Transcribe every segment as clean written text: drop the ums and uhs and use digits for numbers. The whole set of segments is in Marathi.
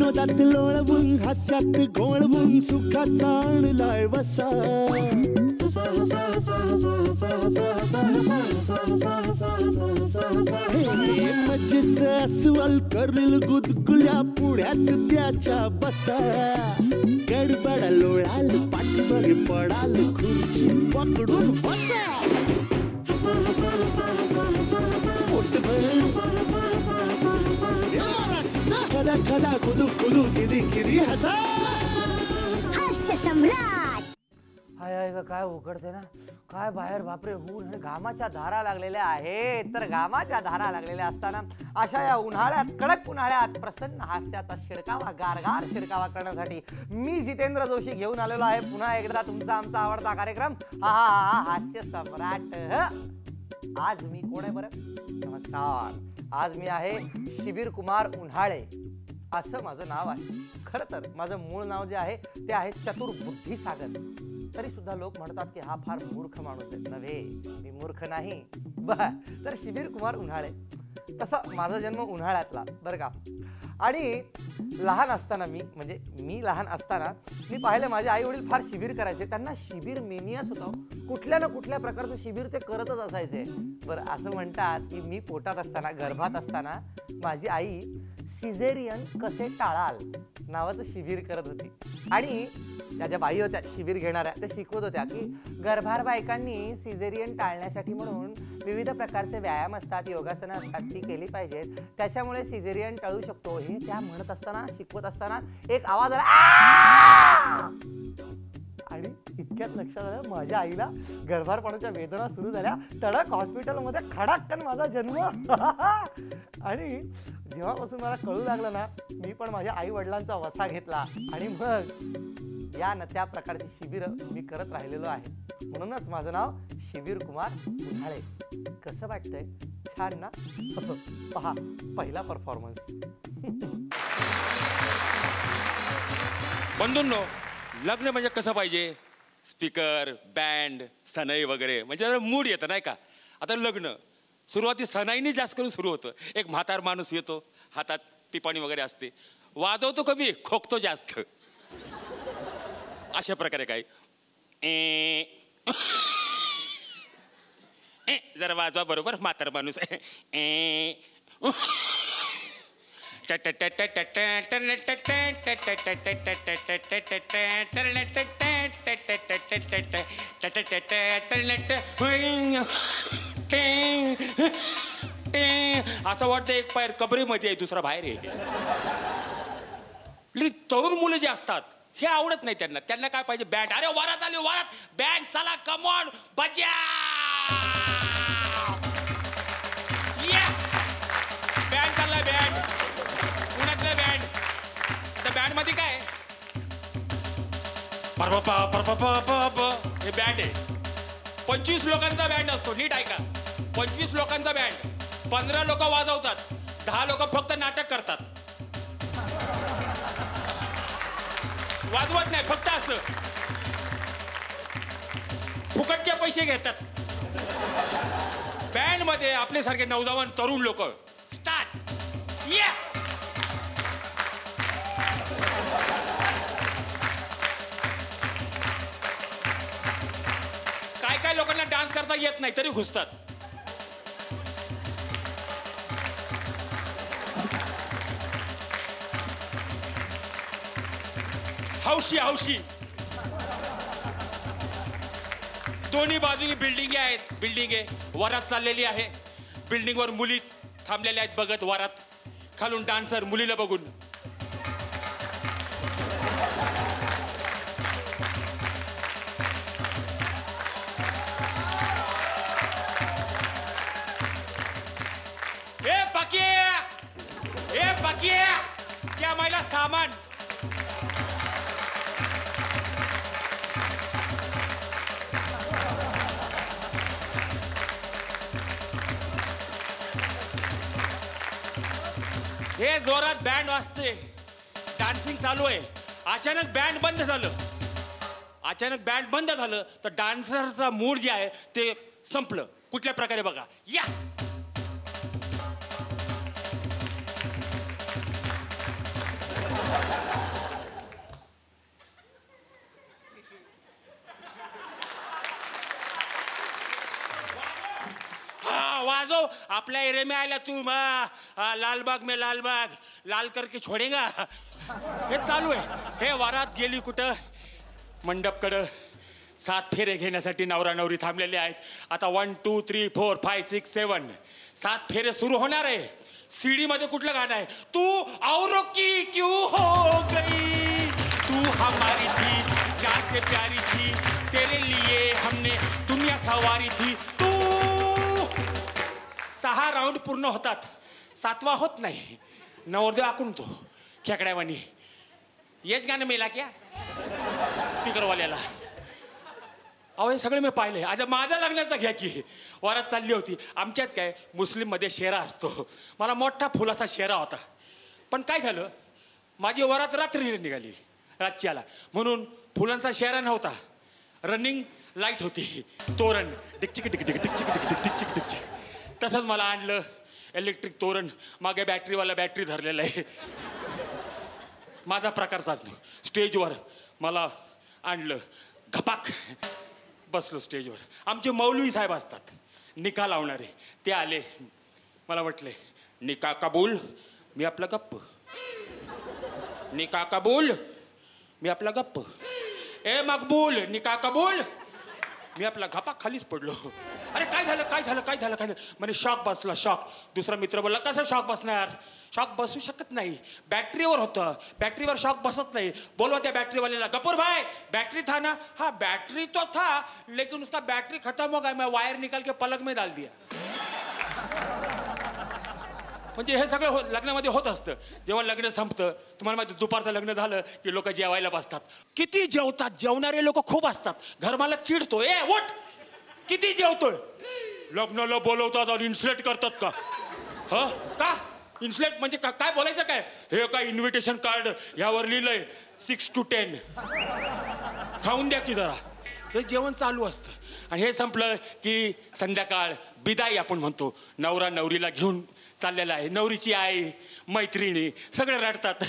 विनोदात लोळवून हास्यात घोळवून सुखाचा आणलाय वसा मजेच अस्वल करील गुदगुल्या पुढ्यात त्याच्या बसा गडबड लोळाल पाठीवर पडाल खुर्ची पकडून बसा खदा खदा कुदू कुदू किदी किदी हसा हास्य सम्राट. हाय हाय काय उघडते ना काय बाहेर बापरे ऊन आणि घामाच्या धारा लागलेल्या आहेत. तर घामाच्या धारा लागलेल्या असताना अशा या उन्हाळ्यात कडक उन्हाळ्यात प्रसन्न हास्याचा शिरकावा गारगार शिरकावा करण्यासाठी मी जितेंद्र जोशी घेऊन आलेलो आहे पुन्हा एकदा तुमचा आमचा आवडता कार्यक्रम हा हास्य सम्राट. आज मी कोण आहे बरं? नमस्कार. आज मी आहे शिबीर कुमार उन्हाळे असं माझं नाव आहे. खरं तर माझं मूळ नाव जे आहे ते आहे चतुर बुद्धिसागर. तरी सुद्धा लोक म्हणतात की हा फार मूर्ख माणूस आहे. नव्हे, मी मूर्ख नाही. तर शिबीर कुमार उन्हाळे. तसं माझा जन्म उन्हाळ्यातला बरं का. आणि लहान असताना मी लहान असताना मी पाहिलं माझे आई वडील फार शिबिर करायचे. त्यांना शिबिर मेनियाच होता. कुठल्या ना कुठल्या प्रकारचं शिबिर ते करतच असायचे. बरं असं म्हणतात की मी पोटात असताना गर्भात असताना माझी आई सिझेरियन कसे टाळाल नावाचं शिबिर करत होती. आणि त्या ज्या बाई होत्या शिबिर घेणाऱ्या त्या शिकवत होत्या की गर्भार बायकांनी सिझेरियन टाळण्यासाठी म्हणून विविध प्रकारचे व्यायाम असतात, योगासनं असतात, ती केली पाहिजेत. त्याच्यामुळे सिझेरियन टाळू शकतो. हे त्या म्हणत असताना शिकवत असताना एक आवाज आला आणि इतक्यात लक्षात आलं माझ्या आईला गर्भारपणाच्या वेदना सुरू झाल्या. टळक हॉस्पिटलमध्ये खडाक्कन माझा जन्म. आणि जेव्हापासून मला कळू लागलं ना मी पण माझ्या आई वडिलांचा वसा घेतला आणि मग या न त्या प्रकारची शिबिरं मी करत राहिलेलो आहे. म्हणूनच माझं नाव शिबीर कुमार उन्हाळे. कसं वाटतंय? छान ना? पहा पहिला परफॉर्मन्स. बंधूंनो, लग्न म्हणजे कसं पाहिजे? स्पीकर, बँड, सनई वगैरे म्हणजे मूड येतं नाही का? आता लग्न सुरुवातीस सनाईने जास्त करून सुरू होतं. एक म्हातार माणूस येतो, हातात पिपाणी वगैरे असते, वाजवतो कमी, खोकतो जास्त. अशा प्रकारे काय जरा वाजवा बरोबर म्हातार माणूस. असं वाटतं एक पायर कबरीमध्ये आहे दुसरा बाहेर आहे. तरुण मुलं जे असतात हे आवडत नाही त्यांना. त्यांना काय पाहिजे? बँड. अरे वरात आली, वरात, बँड, चला कमॉन बजा. बँड चाललाय, बँड पुण्यातलं बँड. त्या बँड मध्ये काय हे बँड आहे. 25 लोकांचा बँड असतो. नीट ऐका, 25 लोकांचा बँड. 15 लोक वाजवतात, 10 लोक फक्त नाटक करतात. वाजवत नाही, फक्त असं फुकटचे पैसे घेतात. बँड मध्ये आपले सारखे नौजवान तरुण लोक. स्टार्ट. या काय लोकांना डान्स करता येत नाही तरी घुसतात. हौशी हौशी. दोन्ही बाजूनी बिल्डिंग आहेत. बिल्डिंग आहे, वरात चाललेली आहे. बिल्डिंगवर मुली थांबलेल्या आहेत बघत वरात. खालून डान्सर मुलीला बघून. ए पाकिया त्या महिला सामान. हे जोरात बँड वाजते, डान्सिंग चालू आहे. अचानक बँड बंद झालं. अचानक बँड बंद झालं तर डान्सरचा मूड जे आहे ते संपलं. कुठल्या प्रकारे बघा. या बाजो आपल्या एरिया में आयला तू लालबाग में लालबाग लाल करके छोडेगा हे चालू आहे. हे वारात गेली कुठं मंडपकडं 7 फेरे घेण्यासाठी नवरा नवरी थांबलेले आहेत. आता 1 2 3 4 5 6 7 7 फेरे सुरू होणार आहे. सीडी मध्ये कुठलं गाणं आहे? तू औरों की क्यों हो गई, तू हमारी थी जैसे प्यारी थी, तेरे लिए हमने दुनिया सवारी थी. तू 6 राऊंड पूर्ण होतात, 7वा होत नाही. नवरदेव आकून तो खेकड्यावानी. हेच गाणं मेला क्या स्पीकरवाल्याला? अहो हे सगळं मी पाहिलंय. आज माझ्या लग्नाचा घ्या की वरात चालली होती. आमच्यात काय मुस्लिममध्ये शेरा असतो. मला मोठा फुलाचा शेरा होता. पण काय झालं, माझी वरात रात्री निघाली रातच्याला, म्हणून फुलांचा शेरा नव्हता, रनिंग लाईट होती, तोरण डिकचिक टिक टिक टिक टिक टिक टिक टिक टिक. तसंच मला आणलं इलेक्ट्रिक तोरण. मागे बॅटरीवाला बॅटरी धरलेला आहे. माझा प्रकारचाच नाही. स्टेजवर मला आणलं, घपाक बसलो स्टेजवर. आमचे मौलवी साहेब असतात निका लावणारे, ते आले. मला म्हटले निका कबूल, मी आपला गप्प. निका कबूल, मी आपला गप्प. ए मकबूल, निका कबूल, मी आपला घपा खालीच पडलो. अरे काय झालं काय झालं काय झालं काय झालं म्हणे शॉक बसला शॉक. दुसरा मित्र बोलला कसा शॉक बसणार, शॉक बसू शकत नाही, बॅटरीवर होतं, बॅटरीवर शॉक बसत नाही. बोलवा त्या बॅटरीवाल्याला, गपूर भाई बैटरी था ना? हाँ बैटरी तो था लेकिन उसका बैटरी खत्म हो गया, मैं वायर निकाल के पलक में डाल दिया. म्हणजे हे सगळं लग्नामध्ये होत असतं. जेव्हा लग्न संपतं, तुम्हाला माहिती दुपारचं लग्न झालं की लोक जेवायला बसतात. किती जेवतात, जेवणारे लोक खूप असतात. घरमालक चिडतो, ए उठ किती जेवतोय. लग्नाला बोलवतात आणि इन्सुलेट करतात का? ह का इन्सुलेट म्हणजे काय बोलायचं काय? हे काय इन्व्हिटेशन कार्ड यावर लिहिलंय 6 to 10, खाऊन द्या की जरा. हे जेवण चालू असतं. आणि हे संपलं की संध्याकाळ बिदाई आपण म्हणतो. नवरा नवरीला घेऊन चाललेला आहे. नवरीची आई मैत्रिणी सगळे रडतात.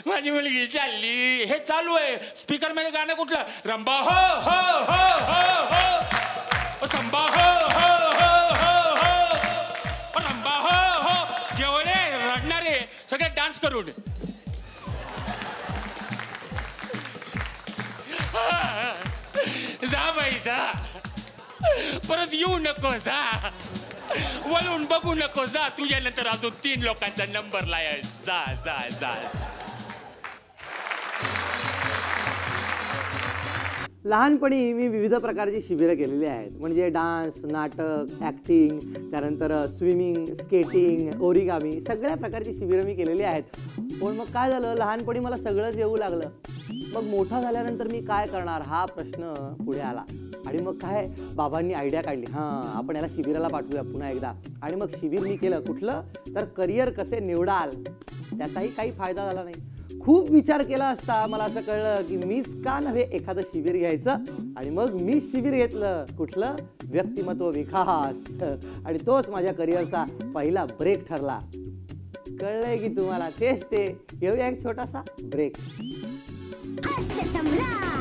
माझी मुलगी चालली. हे चालू आहे. स्पीकर मध्ये गाणं कुठलं? रंबा हो हो हो हो हो, संबा हो हो हो हो हो, रंबा हो हो. जेवणे रडणारे सगळे डान्स करून. जा बाई जा, परत येऊ नको जा, वळून बघू नको जा. तुझ्यानंतर अजून 3 लोकांचा नंबर लाय. जा जा जा. लहानपणी मी विविध प्रकारची शिबिरं केलेली आहेत. म्हणजे डान्स, नाटक, ॲक्टिंग, त्यानंतर स्विमिंग, स्केटिंग, ओरिगामी, सगळ्या प्रकारची शिबिरं मी केलेली आहेत. पण मग काय झालं, लहानपणी मला सगळंच येऊ लागलं. मग मोठा झाल्यानंतर मी काय करणार हा प्रश्न पुढे आला. आणि मग काय बाबांनी आयडिया काढली, हां आपण याला शिबिराला पाठवूया पुन्हा एकदा. आणि मग शिबिर मी केलं. कुठलं तर करिअर कसे निवडाल. त्याचाही काही फायदा झाला नाही. खूप विचार केला असता मला असं कळलं की मीच का नव्हे एखादं शिबिर घ्यायचं. आणि मग मीच शिबिर घेतलं. कुठलं? व्यक्तिमत्व विकास. आणि तोच माझ्या करिअरचा पहिला ब्रेक ठरला. कळलंय की तुम्हाला? तेच ते. घेऊया एक छोटासा ब्रेक. हास्य सम्राट.